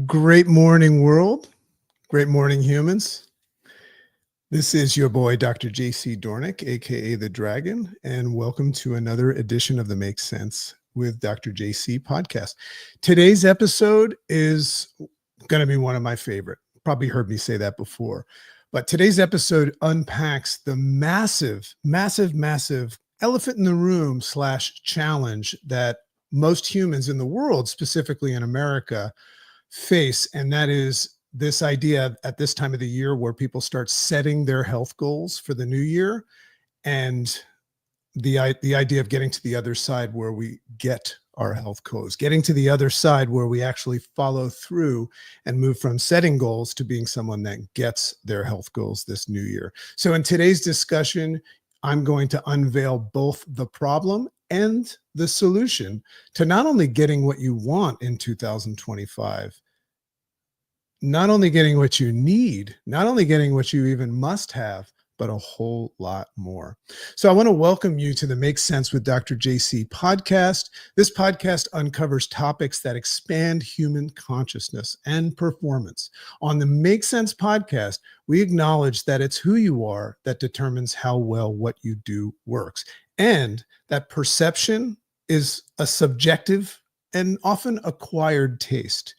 Great morning, world. Great morning, humans. This is your boy, Dr. JC Doornick, aka The Dragon, and welcome to another edition of the Make Sense with Dr. JC podcast. Today's episode is going to be one of my favorite. Probably heard me say that before, but today's episode unpacks the massive elephant in the room / challenge that most humans in the world, specifically in America, face, and that is this idea at this time of the year where people start setting their health goals for the new year, and the idea of getting to the other side where we get our health goals, getting to the other side where we actually follow through and move from setting goals to being someone that gets their health goals this new year. So in today's discussion, I'm going to unveil both the problem and the solution to not only getting what you want in 2025, not only getting what you need, not only getting what you even must have, but a whole lot more. So I want to welcome you to the Make Sense with Dr. JC podcast. This podcast uncovers topics that expand human consciousness and performance. On the Make Sense podcast, we acknowledge that it's who you are that determines how well what you do works, and that perception is a subjective and often acquired taste.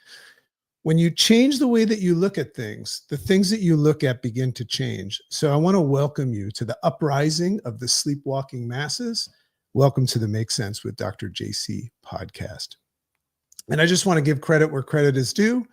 When you change the way that you look at things, the things that you look at begin to change. So I want to welcome you to the uprising of the sleepwalking masses. Welcome to the Make Sense with Dr. JC podcast. And I just want to give credit where credit is due.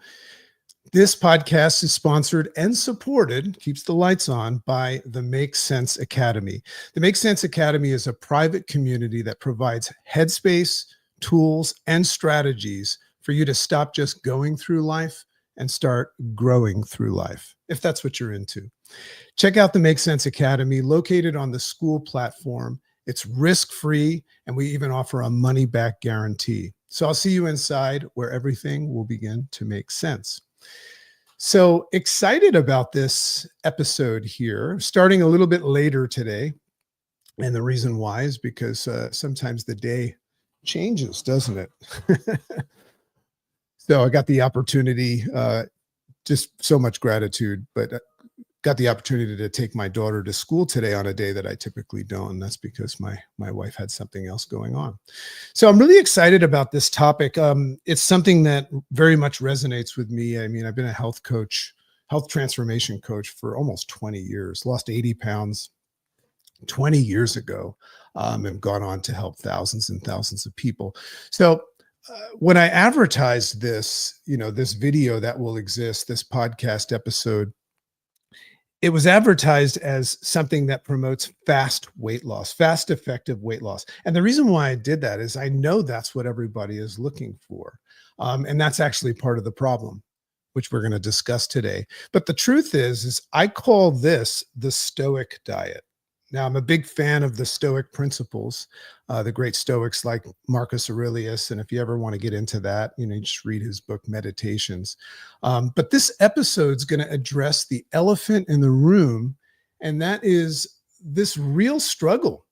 This podcast is sponsored and supported, keeps the lights on, by the Make Sense Academy. The Make Sense Academy is a private community that provides headspace, tools, and strategies for you to stop just going through life and start growing through life, if that's what you're into. Check out the Make Sense Academy, located on the school platform. It's risk-free, and we even offer a money-back guarantee. So I'll see you inside where everything will begin to make sense. So excited about this episode here, starting a little bit later today. And the reason why is because sometimes the day changes, doesn't it? So I got the opportunity, just so much gratitude, but got the opportunity to take my daughter to school today on a day that I typically don't. And that's because my wife had something else going on. So I'm really excited about this topic. It's something that very much resonates with me. I mean, I've been a health coach, health transformation coach for almost 20 years, lost 80 pounds 20 years ago, and gone on to help thousands and thousands of people. So when I advertised this, this video that will exist, this podcast episode, it was advertised as something that promotes fast weight loss, fast, effective weight loss. And the reason why I did that is I know that's what everybody is looking for. And that's actually part of the problem, which we're going to discuss today. But the truth is I call this the Stoic diet. Now, I'm a big fan of the Stoic principles, the great Stoics like Marcus Aurelius. And if you ever want to get into that, just read his book, Meditations. But this episode is going to address the elephant in the room, and that is this real struggle.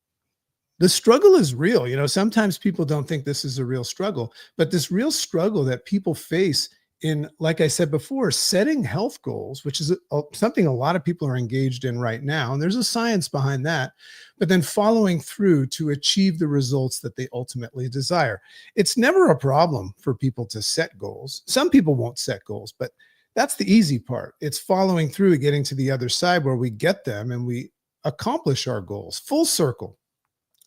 The struggle is real. Sometimes people don't think this is a real struggle, but this real struggle that people face in, like I said before, setting health goals, which is something a lot of people are engaged in right now. And there's a science behind that, but then following through to achieve the results that they ultimately desire. It's never a problem for people to set goals. Some people won't set goals, but that's the easy part. It's following through and getting to the other side where we get them and we accomplish our goals full circle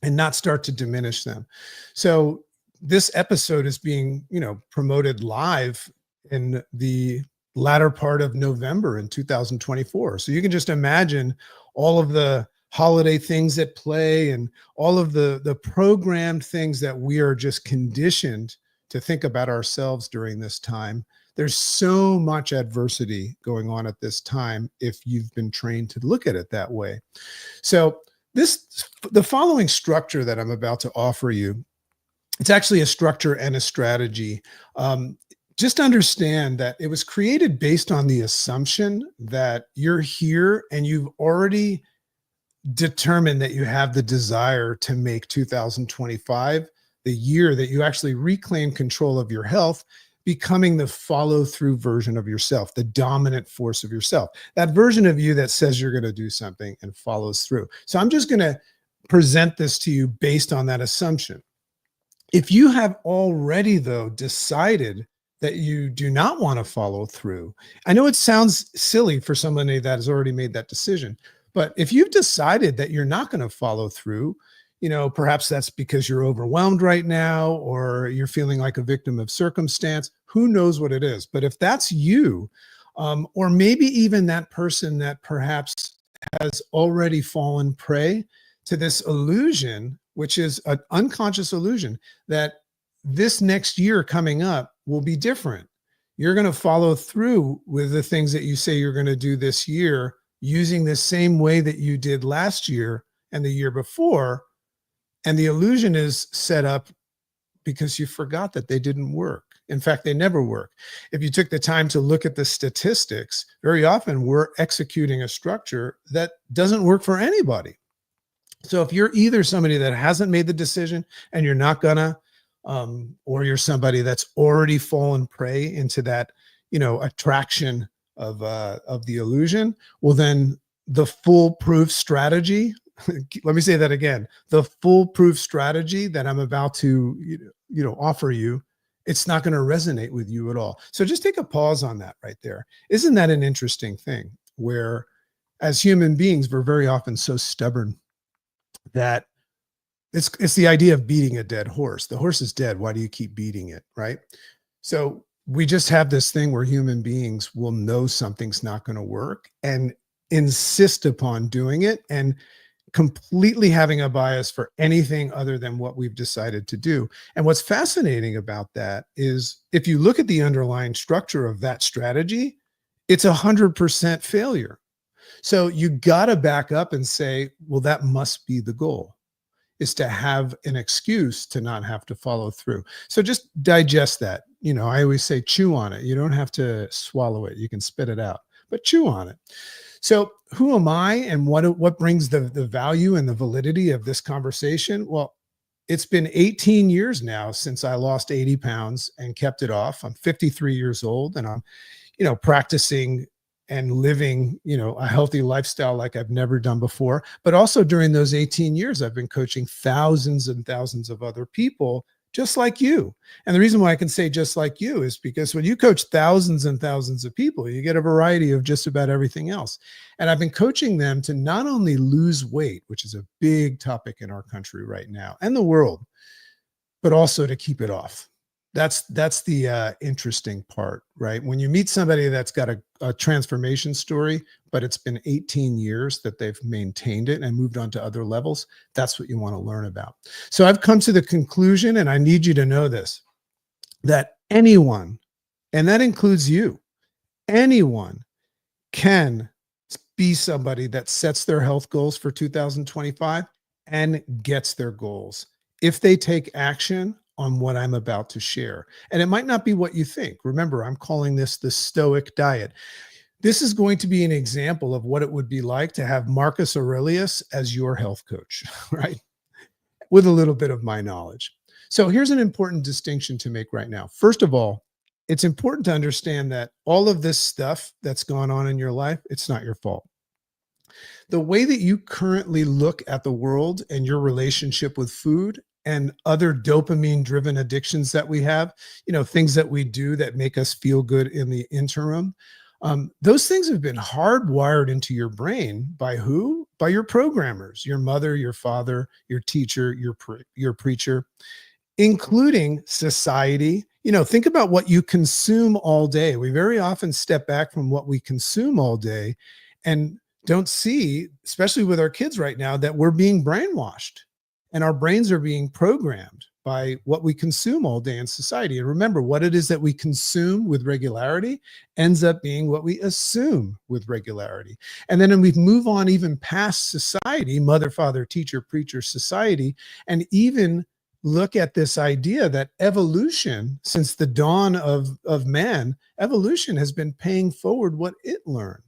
and not start to diminish them. So this episode is being, promoted live in the latter part of November in 2024. So you can just imagine all of the holiday things at play and all of the programmed things that we are just conditioned to think about ourselves during this time. There's so much adversity going on at this time if you've been trained to look at it that way. So the following structure that I'm about to offer you, it's actually a structure and a strategy. Just understand that it was created based on the assumption that you're here and you've already determined that you have the desire to make 2025 the year that you actually reclaim control of your health, becoming the follow through version of yourself, the dominant force of yourself, that version of you that says you're going to do something and follows through. So I'm just going to present this to you based on that assumption. If you have already, though, decided that you do not want to follow through, I know it sounds silly for somebody that has already made that decision, but if you've decided that you're not going to follow through, perhaps that's because you're overwhelmed right now, or you're feeling like a victim of circumstance. Who knows what it is? But if that's you, or maybe even that person that perhaps has already fallen prey to this illusion, which is an unconscious illusion that this next year coming up will be different. You're going to follow through with the things that you say you're going to do this year using the same way that you did last year and the year before. And the illusion is set up because you forgot that they didn't work. In fact, they never work. If you took the time to look at the statistics, very often we're executing a structure that doesn't work for anybody. So if you're either somebody that hasn't made the decision and you're not gonna, or you're somebody that's already fallen prey into that, attraction of the illusion, well, then the foolproof strategy, let me say that again, the foolproof strategy that I'm about to, offer you, it's not going to resonate with you at all. So just take a pause on that right there. Isn't that an interesting thing where as human beings, we're very often so stubborn that it's the idea of beating a dead horse. The horse is dead. Why do you keep beating it? Right. So we just have this thing where human beings will know something's not going to work and insist upon doing it, and completely having a bias for anything other than what we've decided to do. And what's fascinating about that is if you look at the underlying structure of that strategy, it's 100% failure. So you got to back up and say, well, that must be the goal, is to have an excuse to not have to follow through. So just digest that. I always say, chew on it. You don't have to swallow it. You can spit it out, but chew on it. So who am I, and what brings the value and the validity of this conversation? Well, it's been 18 years now since I lost 80 pounds and kept it off. I'm 53 years old, and I'm, practicing and living, a healthy lifestyle like I've never done before. But also during those 18 years, I've been coaching thousands and thousands of other people just like you. And the reason why I can say just like you is because when you coach thousands and thousands of people, you get a variety of just about everything else. And I've been coaching them to not only lose weight, which is a big topic in our country right now and the world, but also to keep it off. That's the interesting part, right? When you meet somebody that's got a transformation story, but it's been 18 years that they've maintained it and moved on to other levels, that's what you want to learn about. So I've come to the conclusion, and I need you to know this, that anyone, and that includes you, anyone can be somebody that sets their health goals for 2025 and gets their goals if they take action on what I'm about to share. And it might not be what you think. Remember, I'm calling this the Stoic diet. This is going to be an example of what it would be like to have Marcus Aurelius as your health coach, right? With a little bit of my knowledge. So here's an important distinction to make right now. First of all, it's important to understand that all of this stuff that's gone on in your life, it's not your fault. The way that you currently look at the world and your relationship with food and other dopamine-driven addictions that we have, things that we do that make us feel good in the interim, those things have been hardwired into your brain by who? By your programmers, your mother, your father, your teacher, your preacher, including society. Think about what you consume all day. We very often step back from what we consume all day and don't see, especially with our kids right now, that we're being brainwashed. And our brains are being programmed by what we consume all day in society. And remember, what it is that we consume with regularity ends up being what we assume with regularity. And then we move on even past society, mother, father, teacher, preacher, society, and even look at this idea that evolution, since the dawn of man, evolution has been paying forward what it learned.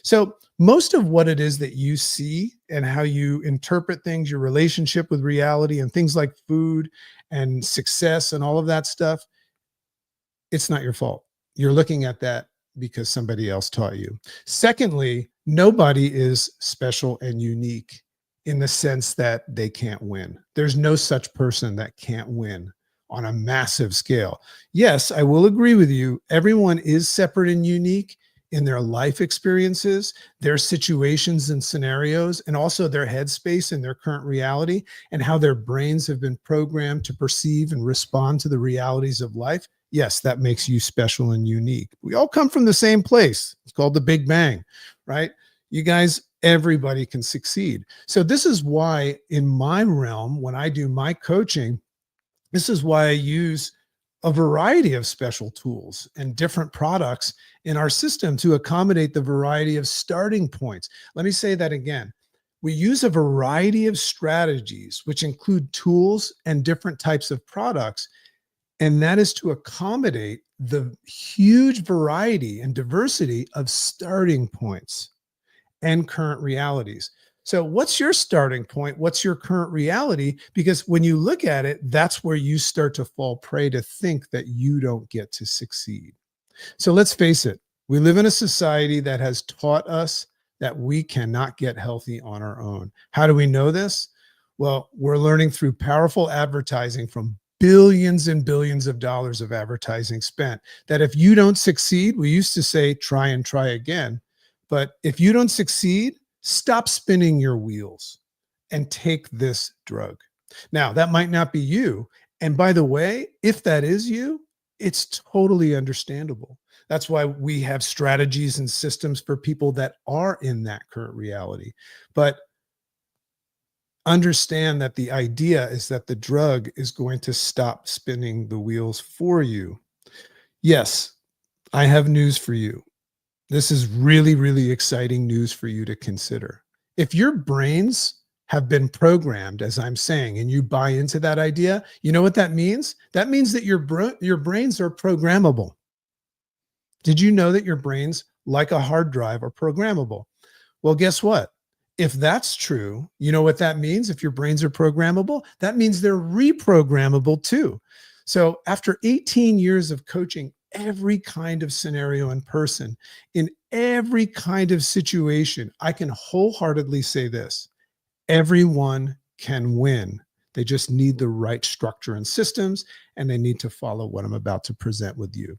So most of what it is that you see and how you interpret things, your relationship with reality and things like food and success and all of that stuff, it's not your fault. You're looking at that because somebody else taught you. Secondly, nobody is special and unique in the sense that they can't win. There's no such person that can't win on a massive scale. Yes, I will agree with you. Everyone is separate and unique in their life experiences, their situations and scenarios, and also their headspace and their current reality, and how their brains have been programmed to perceive and respond to the realities of life. Yes, that makes you special and unique. We all come from the same place. It's called the Big Bang, right? You guys, everybody can succeed. So this is why in my realm, when I do my coaching, this is why I use a variety of special tools and different products in our system to accommodate the variety of starting points. Let me say that again. We use a variety of strategies, which include tools and different types of products, and that is to accommodate the huge variety and diversity of starting points and current realities. So what's your starting point? What's your current reality? Because when you look at it, that's where you start to fall prey to think that you don't get to succeed. So let's face it, we live in a society that has taught us that we cannot get healthy on our own. How do we know this? Well, we're learning through powerful advertising from billions and billions of dollars of advertising spent, that if you don't succeed, we used to say, try and try again. But if you don't succeed, stop spinning your wheels and take this drug. Now, that might not be you. And by the way, if that is you, it's totally understandable. That's why we have strategies and systems for people that are in that current reality. But understand that the idea is that the drug is going to stop spinning the wheels for you. Yes, I have news for you. This is really, really exciting news for you to consider. If your brains have been programmed, as I'm saying, and you buy into that idea, you know what that means? That means that your brains are programmable. Did you know that your brains, like a hard drive, are programmable? Well, guess what? If that's true, you know what that means? If your brains are programmable, that means they're reprogrammable too. So after 18 years of coaching every kind of scenario in person, in every kind of situation, I can wholeheartedly say this: everyone can win. They just need the right structure and systems, and they need to follow what I'm about to present with you.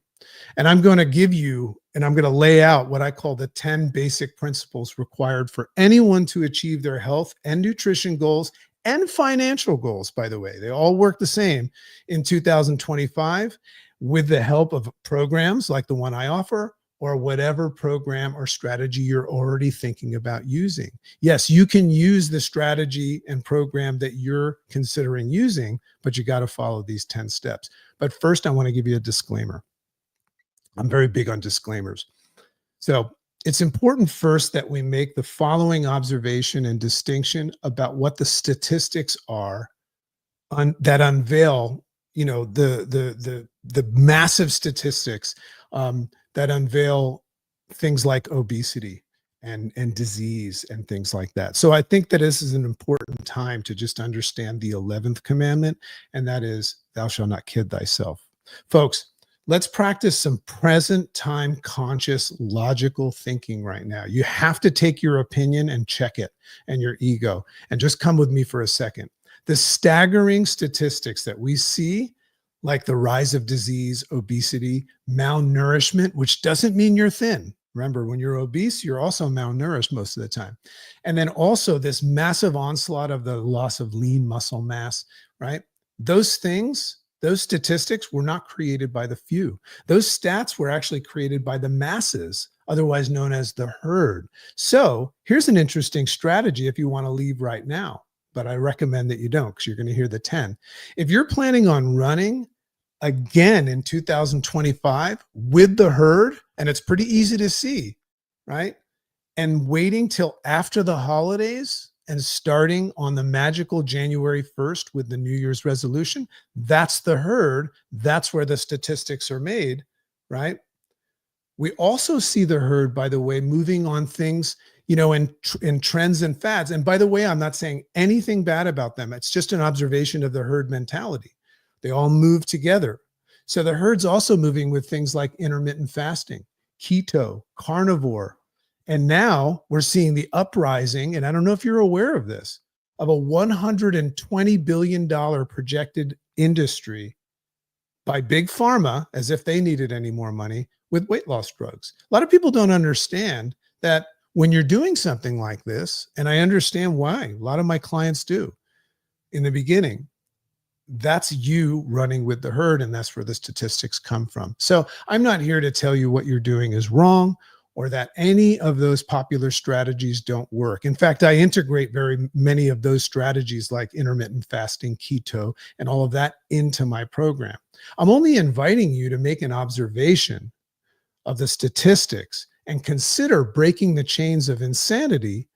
And I'm going to give you, and I'm going to lay out what I call the 10 basic principles required for anyone to achieve their health and nutrition goals and financial goals, by the way. They all work the same in 2025 with the help of programs like the one I offer, or whatever program or strategy you're already thinking about using. Yes, you can use the strategy and program that you're considering using, but you got to follow these 10 steps. But first, I want to give you a disclaimer. I'm very big on disclaimers. So it's important first that we make the following observation and distinction about what the statistics are that unveil, you know, the massive statistics that unveil things like obesity and disease and things like that. So I think that this is an important time to just understand the 11th commandment, and that is, thou shalt not kid thyself. Folks, let's practice some present time conscious logical thinking right now. You have to take your opinion and check it, and your ego, and just come with me for a second. The staggering statistics that we see, like the rise of disease, obesity, malnourishment, which doesn't mean you're thin. Remember, when you're obese, you're also malnourished most of the time. And then also this massive onslaught of the loss of lean muscle mass, right? Those things, those statistics were not created by the few. Those stats were actually created by the masses, otherwise known as the herd. So here's an interesting strategy if you want to leave right now, but I recommend that you don't, because you're going to hear the 10. If you're planning on running again in 2025 with the herd, and it's pretty easy to see, right? And waiting till after the holidays and starting on the magical January 1st with the New Year's resolution, that's the herd. That's where the statistics are made, right? We also see the herd, by the way, moving on things, you know, in trends and fads. And by the way, I'm not saying anything bad about them. It's just an observation of the herd mentality. They all move together. So the herd's also moving with things like intermittent fasting, keto, carnivore. And now we're seeing the uprising, and I don't know if you're aware of this, of a $120 billion projected industry by big pharma, as if they needed any more money, with weight loss drugs. A lot of people don't understand that when you're doing something like this, and I understand why, a lot of my clients do in the beginning, that's you running with the herd, and that's where the statistics come from. So I'm not here to tell you what you're doing is wrong or that any of those popular strategies don't work. In fact, I integrate very many of those strategies like intermittent fasting, keto, and all of that into my program. I'm only inviting you to make an observation of the statistics and consider breaking the chains of insanity,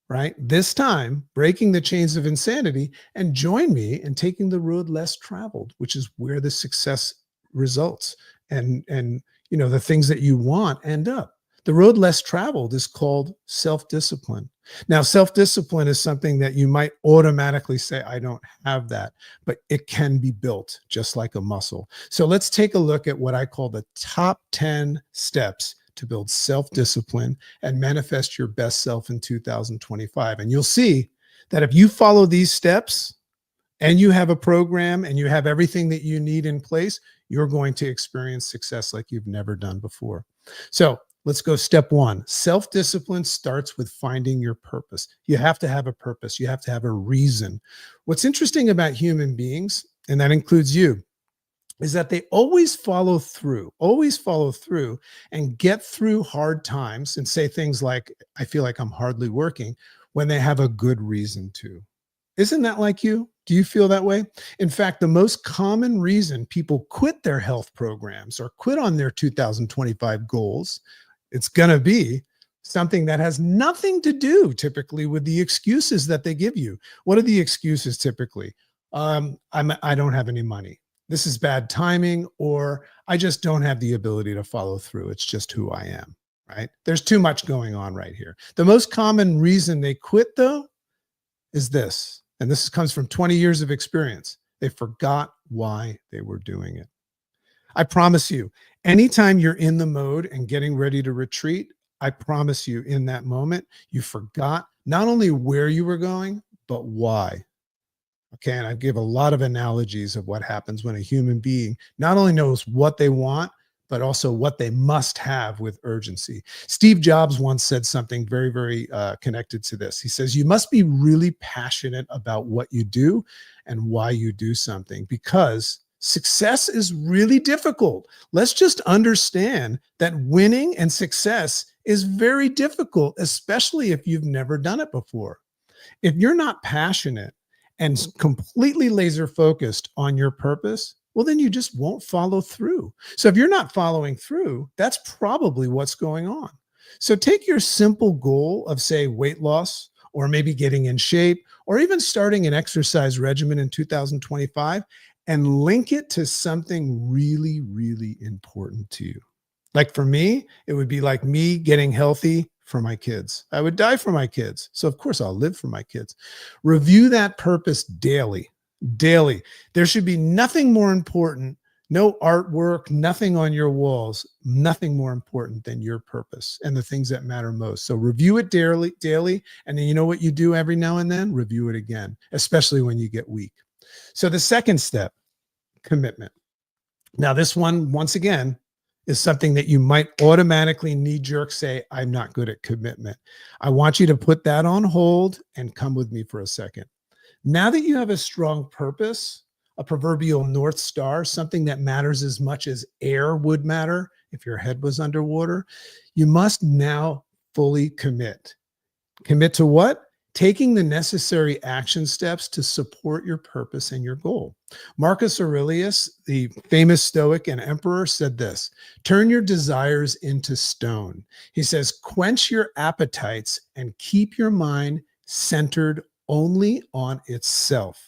right? This time, breaking the chains of insanity, and join me in taking the road less traveled, which is where the success results and the things that you want end up. The road less traveled is called self-discipline. Now, self-discipline is something that you might automatically say, I don't have that, but it can be built just like a muscle. So let's take a look at what I call the top 10 steps to build self-discipline and manifest your best self in 2025. And you'll see that if you follow these steps and you have a program and you have everything that you need in place, you're going to experience success like you've never done before. So let's go step one. Self-discipline starts with finding your purpose. You have to have a purpose. You have to have a reason. What's interesting about human beings, and that includes you, is that they always follow through and get through hard times and say things like, I feel like I'm hardly working, when they have a good reason to. Isn't that like you? Do you feel that way? In fact, the most common reason people quit their health programs or quit on their 2025 goals, it's going to be something that has nothing to do typically with the excuses that they give you. What are the excuses typically? I don't have any money. This is bad timing, or I just don't have the ability to follow through. It's just who I am, right? There's too much going on right here. The most common reason they quit, though, is this, and this comes from 20 years of experience. They forgot why they were doing it. I promise you, anytime you're in the mode and getting ready to retreat, I promise you in that moment, you forgot not only where you were going, but why. Okay, and I give a lot of analogies of what happens when a human being not only knows what they want, but also what they must have with urgency. Steve Jobs once said something very, very connected to this. He says, you must be really passionate about what you do and why you do something, because success is really difficult. Let's just understand that winning and success is very difficult, especially if you've never done it before. If you're not passionate and completely laser focused on your purpose, well, then you just won't follow through. So if you're not following through, that's probably what's going on. So take your simple goal of, say, weight loss, or maybe getting in shape, or even starting an exercise regimen in 2025, and link it to something really, really important to you. Like for me, it would be like me getting healthy for my kids. I would die for my kids. So of course I'll live for my kids. Review that purpose daily. There should be nothing more important, no artwork, nothing on your walls, nothing more important than your purpose and the things that matter most. So review it daily. And then you know what you do every now and then? Review it again, especially when you get weak. So the second step, commitment. Now this one, once again, is something that you might automatically knee-jerk say, I'm not good at commitment. I want you to put that on hold and come with me for a second. Now that you have a strong purpose, a proverbial North Star, something that matters as much as air would matter if your head was underwater, you must now fully commit. Commit to what? Taking the necessary action steps to support your purpose and your goal. Marcus Aurelius, the famous Stoic and emperor, said this: turn your desires into stone. He says, quench your appetites and keep your mind centered only on itself.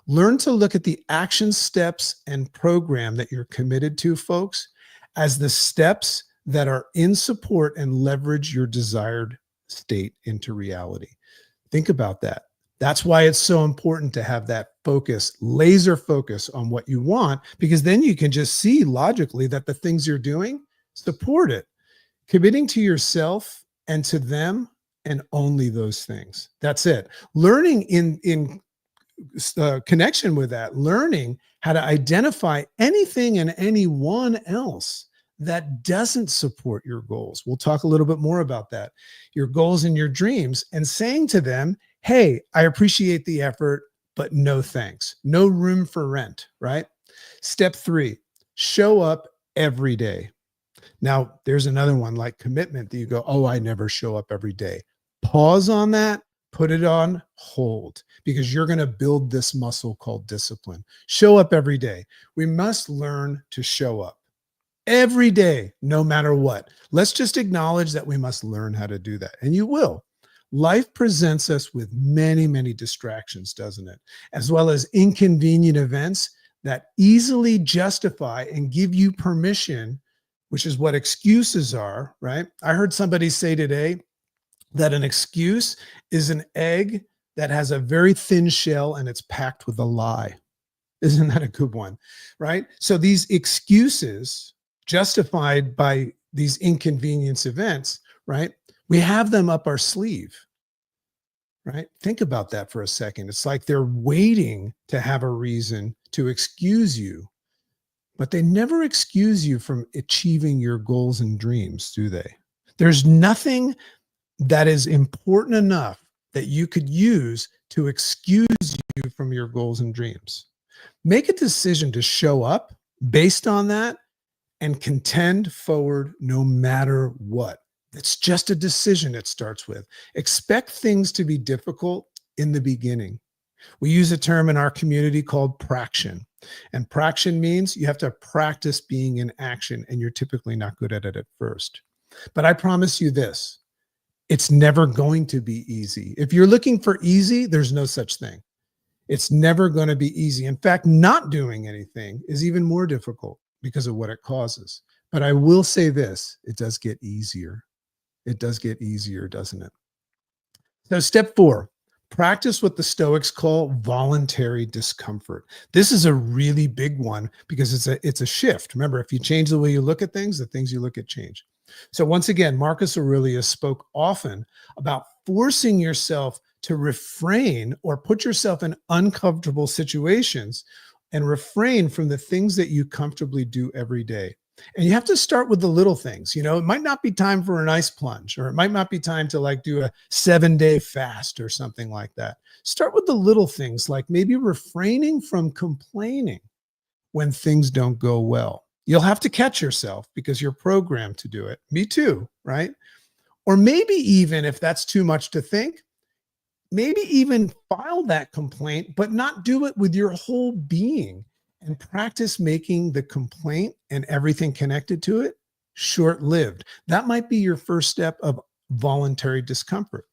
Learn to look at the action steps and program that you're committed to, folks, as the steps that are in support and leverage your desired state into reality. Think about that. That's why it's so important to have that focus, laser focus on what you want, because then you can just see logically that the things you're doing support it. Committing to yourself and to them and only those things. That's it. Learning in connection with that, learning how to identify anything and anyone else that doesn't support your goals. We'll talk a little bit more about that. Your goals and your dreams, and saying to them, hey, I appreciate the effort, but no thanks. No room for rent, right? Step 3, show up every day. Now, there's another one like commitment that you go, oh, I never show up every day. Pause on that, put it on hold, because you're going to build this muscle called discipline. Show up every day. We must learn to show up every day, no matter what. Let's just acknowledge that we must learn how to do that. And you will. Life presents us with many, many distractions, doesn't it? As well as inconvenient events that easily justify and give you permission, which is what excuses are, right? I heard somebody say today that an excuse is an egg that has a very thin shell and it's packed with a lie. Isn't that a good one, right? So these excuses justified by these inconvenience events, right? We have them up our sleeve, right? Think about that for a second. It's like they're waiting to have a reason to excuse you, but they never excuse you from achieving your goals and dreams, do they? There's nothing that is important enough that you could use to excuse you from your goals and dreams. Make a decision to show up based on that and contend forward no matter what. It's just a decision it starts with. Expect things to be difficult in the beginning. We use a term in our community called praction. And praction means you have to practice being in action, and you're typically not good at it at first. But I promise you this, it's never going to be easy. If you're looking for easy, there's no such thing. It's never going to be easy. In fact, not doing anything is even more difficult because of what it causes. But I will say this, it does get easier. It does get easier, doesn't it? So step 4, practice what the Stoics call voluntary discomfort. This is a really big one because it's a shift. Remember, if you change the way you look at things, the things you look at change. So once again, Marcus Aurelius spoke often about forcing yourself to refrain or put yourself in uncomfortable situations and refrain from the things that you comfortably do every day. And you have to start with the little things. You know, it might not be time for an ice plunge, or it might not be time to like do a 7-day fast or something like that. Start with the little things, like maybe refraining from complaining when things don't go well. You'll have to catch yourself because you're programmed to do it. Me too, right? Or maybe even if that's too much to think, maybe even file that complaint, but not do it with your whole being, and practice making the complaint and everything connected to it short-lived. That might be your first step of voluntary discomfort.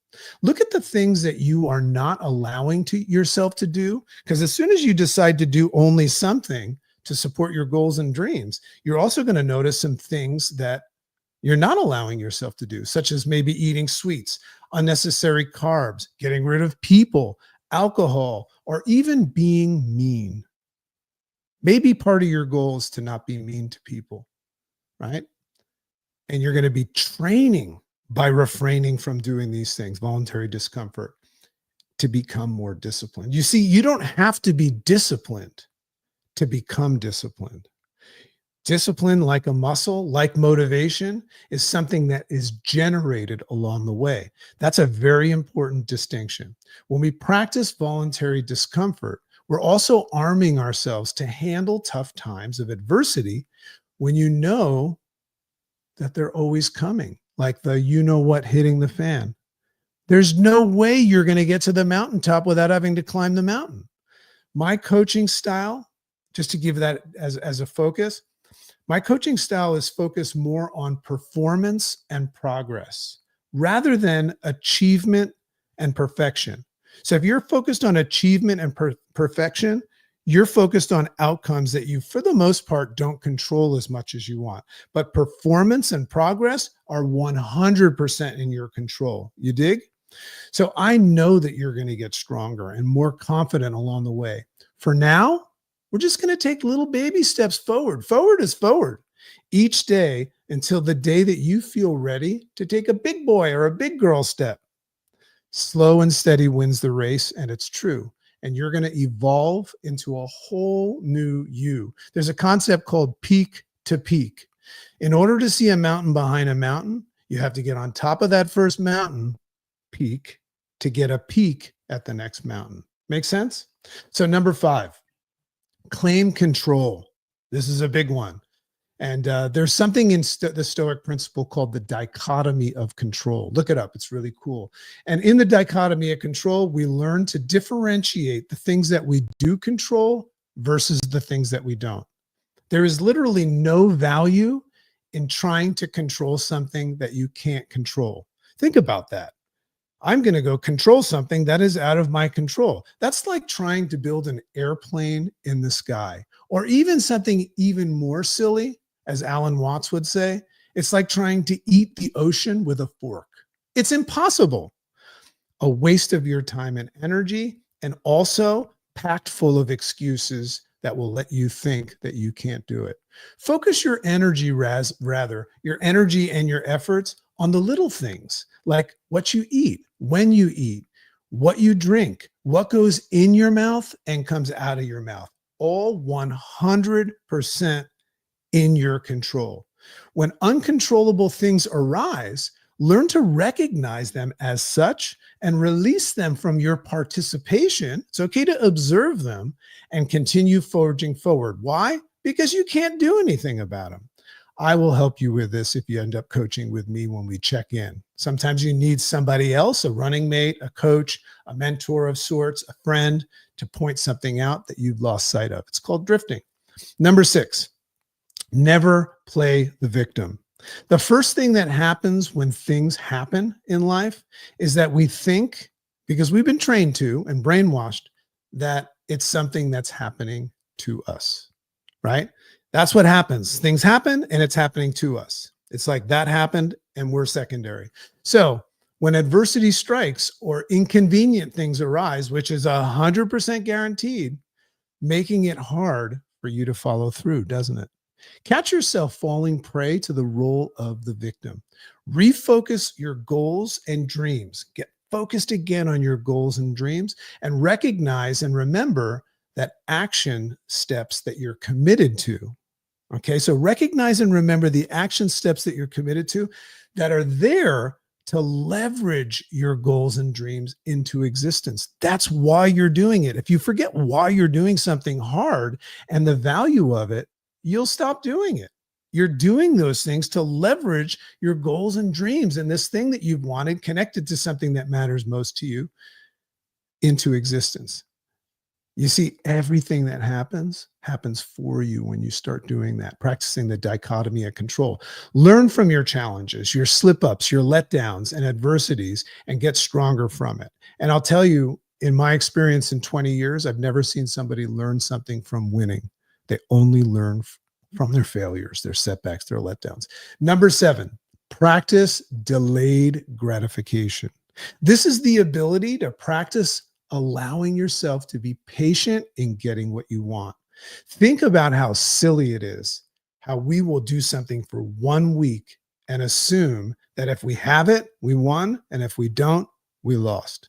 Look at the things that you are not allowing to yourself to do, because as soon as you decide to do only something to support your goals and dreams, you're also going to notice some things that you're not allowing yourself to do, such as maybe eating sweets, unnecessary carbs, getting rid of people, alcohol, or even being mean. Maybe part of your goal is to not be mean to people, right? And you're going to be training by refraining from doing these things, voluntary discomfort, to become more disciplined. You see, you don't have to be disciplined to become disciplined. Discipline, like a muscle, like motivation, is something that is generated along the way. That's a very important distinction. When we practice voluntary discomfort, we're also arming ourselves to handle tough times of adversity when you know that they're always coming, like the you-know-what hitting the fan. There's no way you're going to get to the mountaintop without having to climb the mountain. My coaching style, just to give that as a focus, my coaching style is focused more on performance and progress rather than achievement and perfection. So if you're focused on achievement and perfection, you're focused on outcomes that you, for the most part, don't control as much as you want. But performance and progress are 100% in your control. You dig? So I know that you're going to get stronger and more confident along the way. For now, we're just going to take little baby steps forward. Forward is forward each day until the day that you feel ready to take a big boy or a big girl step. Slow and steady wins the race, and it's true. And you're going to evolve into a whole new you. There's a concept called peak to peak. In order to see a mountain behind a mountain, you have to get on top of that first mountain peak to get a peak at the next mountain. Make sense? So number 5, claim control. This is a big one. And there's something in the Stoic principle called the dichotomy of control. Look it up. It's really cool. And in the dichotomy of control, we learn to differentiate the things that we do control versus the things that we don't. There is literally no value in trying to control something that you can't control. Think about that. I'm going to go control something that is out of my control. That's like trying to build an airplane in the sky, or even something even more silly, as Alan Watts would say. It's like trying to eat the ocean with a fork. It's impossible. A waste of your time and energy, and also packed full of excuses that will let you think that you can't do it. Focus your energy, rather, your energy and your efforts on the little things, like what you eat, when you eat, what you drink, what goes in your mouth and comes out of your mouth. All 100% in your control. When uncontrollable things arise, learn to recognize them as such and release them from your participation. It's okay to observe them and continue forging forward. Why? Because you can't do anything about them. I will help you with this if you end up coaching with me when we check in. Sometimes you need somebody else, a running mate, a coach, a mentor of sorts, a friend, to point something out that you've lost sight of. It's called drifting. Number 6, never play the victim. The first thing that happens when things happen in life is that we think, because we've been trained to and brainwashed, that it's something that's happening to us, right? That's what happens. Things happen and it's happening to us. It's like that happened and we're secondary. So when adversity strikes or inconvenient things arise, which is 100% guaranteed, making it hard for you to follow through, doesn't it? Catch yourself falling prey to the role of the victim. Refocus your goals and dreams. Get focused again on your goals and dreams, and recognize and remember that action steps that you're committed to. Okay, so recognize and remember the action steps that you're committed to that are there to leverage your goals and dreams into existence. That's why you're doing it. If you forget why you're doing something hard and the value of it, you'll stop doing it. You're doing those things to leverage your goals and dreams and this thing that you've wanted connected to something that matters most to you into existence. You see, everything that happens for you when you start doing that, practicing the dichotomy of control. Learn from your challenges, your slip-ups, your letdowns and adversities, and get stronger from it. And I'll tell you, in my experience in 20 years, I've never seen somebody learn something from winning. They only learn from their failures, their setbacks, their letdowns. Number 7, practice delayed gratification. This is the ability to practice allowing yourself to be patient in getting what you want. Think about how silly it is, how we will do something for 1 week and assume that if we have it, we won, and if we don't, we lost.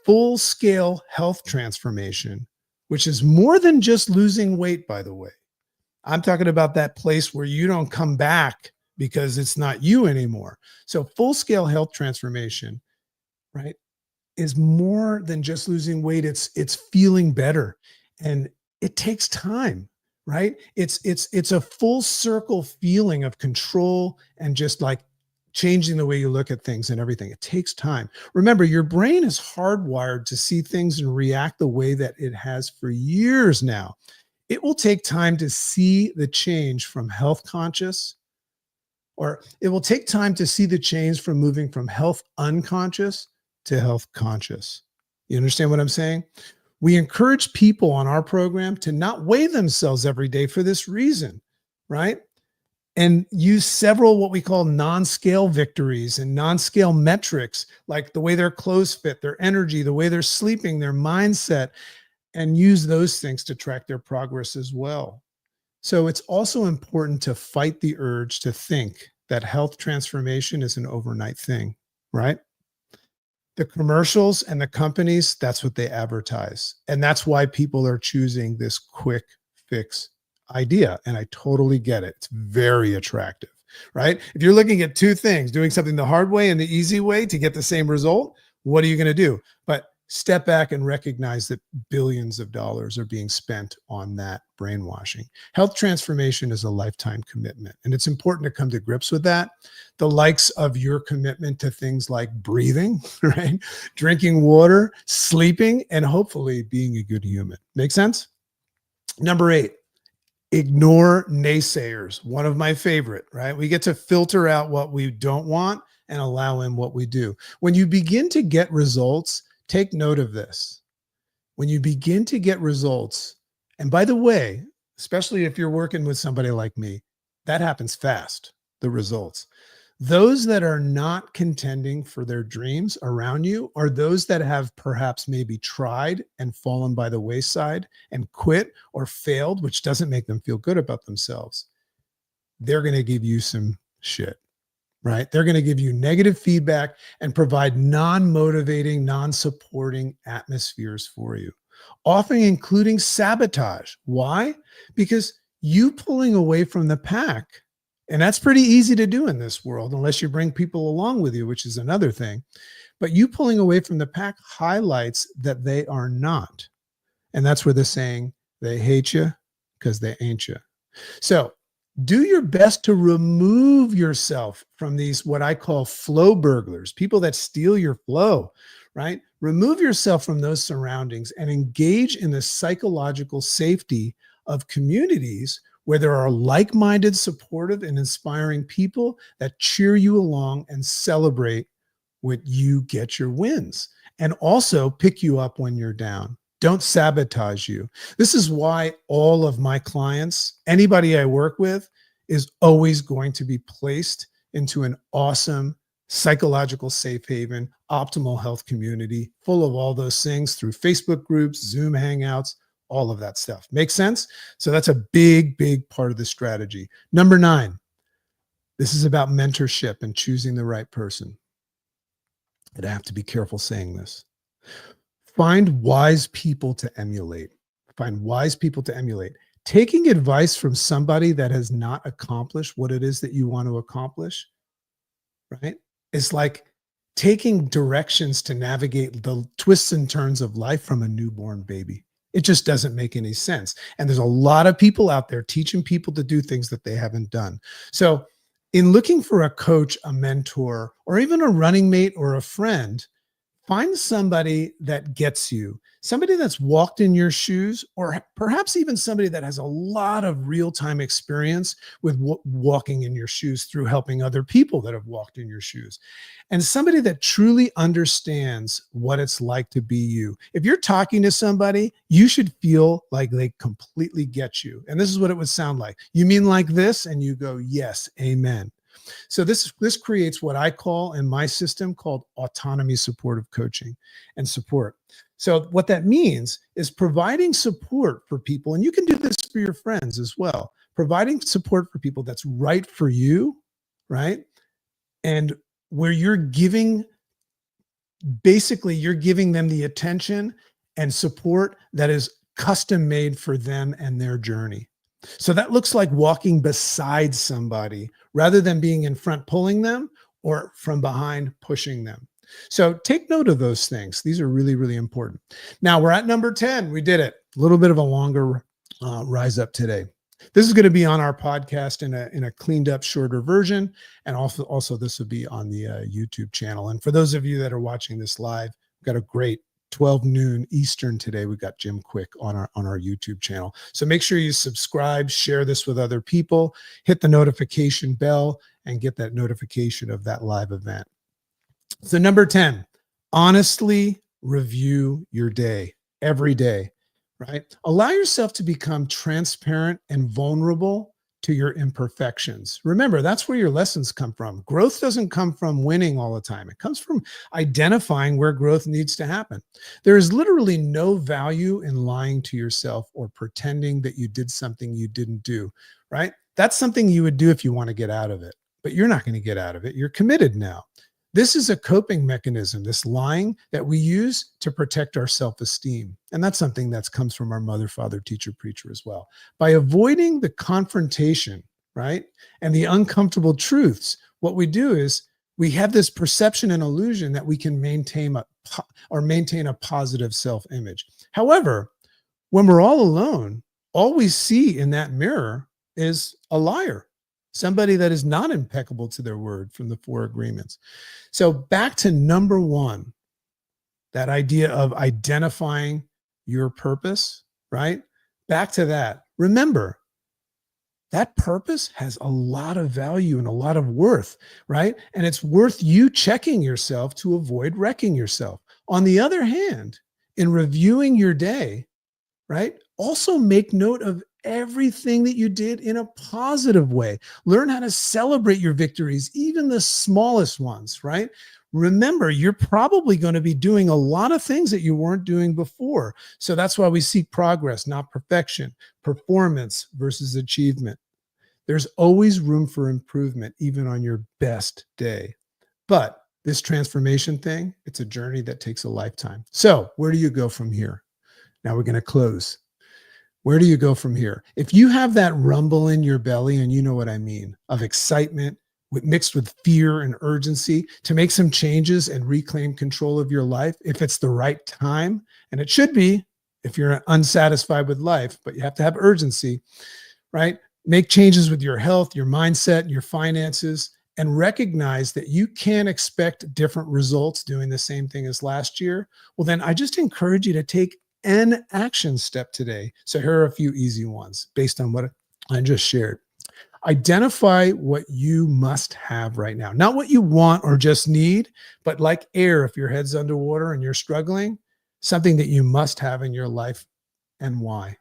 Full-scale health transformation, which is more than just losing weight, by the way. I'm talking about that place where you don't come back because it's not you anymore. So full-scale health transformation, right, is more than just losing weight. It's feeling better, and it takes time, right? It's a full circle feeling of control and just like changing the way you look at things and everything. It takes time. Remember, your brain is hardwired to see things and react the way that it has for years now. It will take time to see the change from health conscious, or it will take time to see the change from moving from health unconscious to health conscious. You understand what I'm saying? We encourage people on our program to not weigh themselves every day for this reason, right? And use several what we call non-scale victories and non-scale metrics, like the way their clothes fit, their energy, the way they're sleeping, their mindset, and use those things to track their progress as well. So it's also important to fight the urge to think that health transformation is an overnight thing, right? The commercials and the companies, that's what they advertise. And that's why people are choosing this quick fix idea. And I totally get it. It's very attractive, right? If you're looking at two things, doing something the hard way and the easy way to get the same result, what are you going to do? But step back and recognize that billions of dollars are being spent on that brainwashing. Health transformation is a lifetime commitment, and it's important to come to grips with that. The likes of your commitment to things like breathing, right? Drinking water, sleeping, and hopefully being a good human. Make sense? Number 8, ignore naysayers. One of my favorite, right? We get to filter out what we don't want and allow in what we do. When you begin to get results, take note of this. When you begin to get results, and by the way, especially if you're working with somebody like me, that happens fast, the results. Those that are not contending for their dreams around you are those that have perhaps maybe tried and fallen by the wayside and quit or failed, which doesn't make them feel good about themselves. They're going to give you some shit. Right? They're going to give you negative feedback and provide non-motivating, non-supporting atmospheres for you, often including sabotage. Why? Because you pulling away from the pack, and that's pretty easy to do in this world, unless you bring people along with you, which is another thing. But you pulling away from the pack highlights that they are not. And that's where the saying, they hate you because they ain't you. So do your best to remove yourself from these, what I call flow burglars, people that steal your flow, right? Remove yourself from those surroundings and engage in the psychological safety of communities where there are like-minded, supportive, and inspiring people that cheer you along and celebrate when you get your wins and also pick you up when you're down. Don't sabotage you. This is why all of my clients, anybody I work with, is always going to be placed into an awesome psychological safe haven, optimal health community, full of all those things through Facebook groups, Zoom hangouts, all of that stuff. Make sense? So that's a big, big part of the strategy. Number 9, this is about mentorship and choosing the right person. And I have to be careful saying this. Find wise people to emulate. Find wise people to emulate. Taking advice from somebody that has not accomplished what it is that you want to accomplish, right? It's like taking directions to navigate the twists and turns of life from a newborn baby. It just doesn't make any sense. And there's a lot of people out there teaching people to do things that they haven't done. So in looking for a coach, a mentor, or even a running mate or a friend, find somebody that gets you, somebody that's walked in your shoes, or perhaps even somebody that has a lot of real-time experience with walking in your shoes through helping other people that have walked in your shoes, and somebody that truly understands what it's like to be you. If you're talking to somebody, you should feel like they completely get you. And this is what it would sound like. You mean like this? And you go, yes, amen. So this creates what I call in my system called autonomy supportive coaching and support. So what that means is providing support for people, and you can do this for your friends as well, providing support for people that's right for you, right? And where you're giving them the attention and support that is custom made for them and their journey. So that looks like walking beside somebody rather than being in front pulling them or from behind pushing them. So take note of those things. These are really, really important. Now we're at number 10. We did it. A little bit of a longer rise up today. This is going to be on our podcast in a cleaned up, shorter version. And also this will be on the YouTube channel. And for those of you that are watching this live, we've got a great 12 noon Eastern today. We've got Jim Quick on our YouTube channel. So make sure you subscribe, share this with other people, hit the notification bell, and get that notification of that live event. So number 10, honestly review your day every day, right? Allow yourself to become transparent and vulnerable to your imperfections. Remember, that's where your lessons come from. Growth doesn't come from winning all the time. It comes from identifying where growth needs to happen. There is literally no value in lying to yourself or pretending that you did something you didn't do, right? That's something you would do if you want to get out of it, but you're not going to get out of it. You're committed now. This is a coping mechanism, this lying that we use to protect our self-esteem. And that's something that comes from our mother, father, teacher, preacher as well. By avoiding the confrontation, right, and the uncomfortable truths, what we do is we have this perception and illusion that we can maintain a positive self-image. However, when we're all alone, all we see in that mirror is a liar. Somebody that is not impeccable to their word from the 4 agreements. So back to number 1, that idea of identifying your purpose, right? Back to that. Remember, that purpose has a lot of value and a lot of worth, right? And it's worth you checking yourself to avoid wrecking yourself. On the other hand, in reviewing your day, right? Also make note of everything that you did in a positive way. Learn how to celebrate your victories, even the smallest ones, right? Remember, you're probably going to be doing a lot of things that you weren't doing before. So that's why we seek progress, not perfection, performance versus achievement. There's always room for improvement, even on your best day. But this transformation thing, it's a journey that takes a lifetime. So where do you go from here? Now we're going to close. Where do you go from here? If you have that rumble in your belly, and you know what I mean, of excitement mixed with fear and urgency to make some changes and reclaim control of your life, if it's the right time, and it should be if you're unsatisfied with life, but you have to have urgency, right? Make changes with your health, your mindset, your finances, and recognize that you can't expect different results doing the same thing as last year. Well, then I just encourage you to take an action step today. So here are a few easy ones based on what I just shared. Identify what you must have right now, not what you want or just need, but like air, if your head's underwater and you're struggling, something that you must have in your life and why.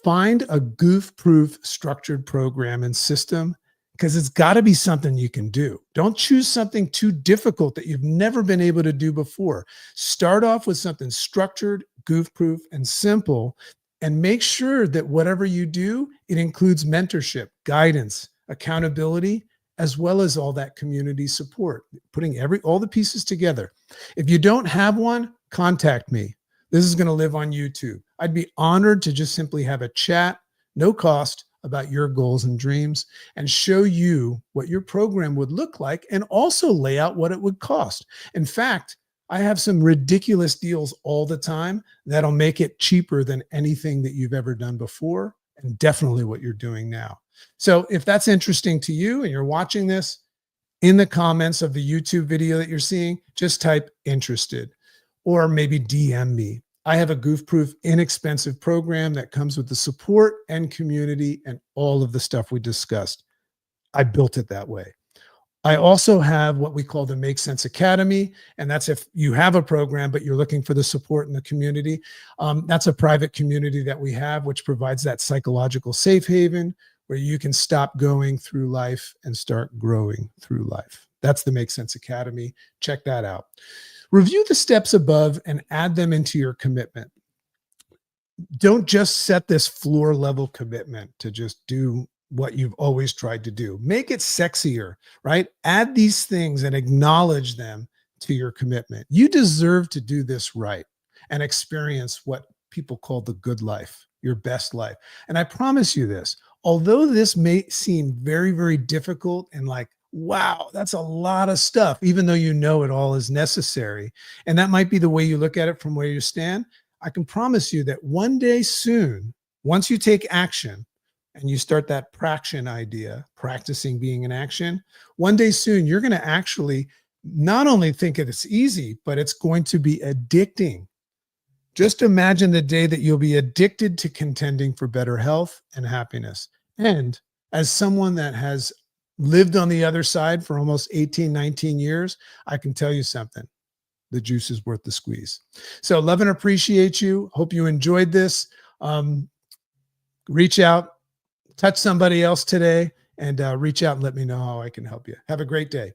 Find a goof-proof structured program and system, because it's got to be something you can do. Don't choose something too difficult that you've never been able to do before. Start off with something structured, goof-proof, and simple, and make sure that whatever you do, it includes mentorship, guidance, accountability, as well as all that community support, putting all the pieces together. If you don't have one, contact me. This is going to live on YouTube. I'd be honored to just simply have a chat, no cost, about your goals and dreams, and show you what your program would look like, and also lay out what it would cost. In fact, I have some ridiculous deals all the time that'll make it cheaper than anything that you've ever done before, and definitely what you're doing now. So if that's interesting to you and you're watching this, in the comments of the YouTube video that you're seeing, just type interested, or maybe DM me. I have a goof-proof, inexpensive program that comes with the support and community and all of the stuff we discussed. I built it that way. I also have what we call the Make Sense Academy, and that's if you have a program, but you're looking for the support in the community. That's a private community that we have, which provides that psychological safe haven where you can stop going through life and start growing through life. That's the Make Sense Academy. Check that out. Review the steps above and add them into your commitment. Don't just set this floor level commitment to just do what you've always tried to do. Make it sexier, right? Add these things and acknowledge them to your commitment. You deserve to do this right and experience what people call the good life, your best life. And I promise you this, although this may seem very, very difficult and like, wow, that's a lot of stuff, even though you know it all is necessary. And that might be the way you look at it from where you stand. I can promise you that one day soon, once you take action and you start that praction idea, practicing being in action, one day soon, you're going to actually not only think it's easy, but it's going to be addicting. Just imagine the day that you'll be addicted to contending for better health and happiness. And as someone that has lived on the other side for almost 18, 19 years, I can tell you something. The juice is worth the squeeze. So love and appreciate you. Hope you enjoyed this. Reach out, touch somebody else today, and reach out and let me know how I can help you. Have a great day.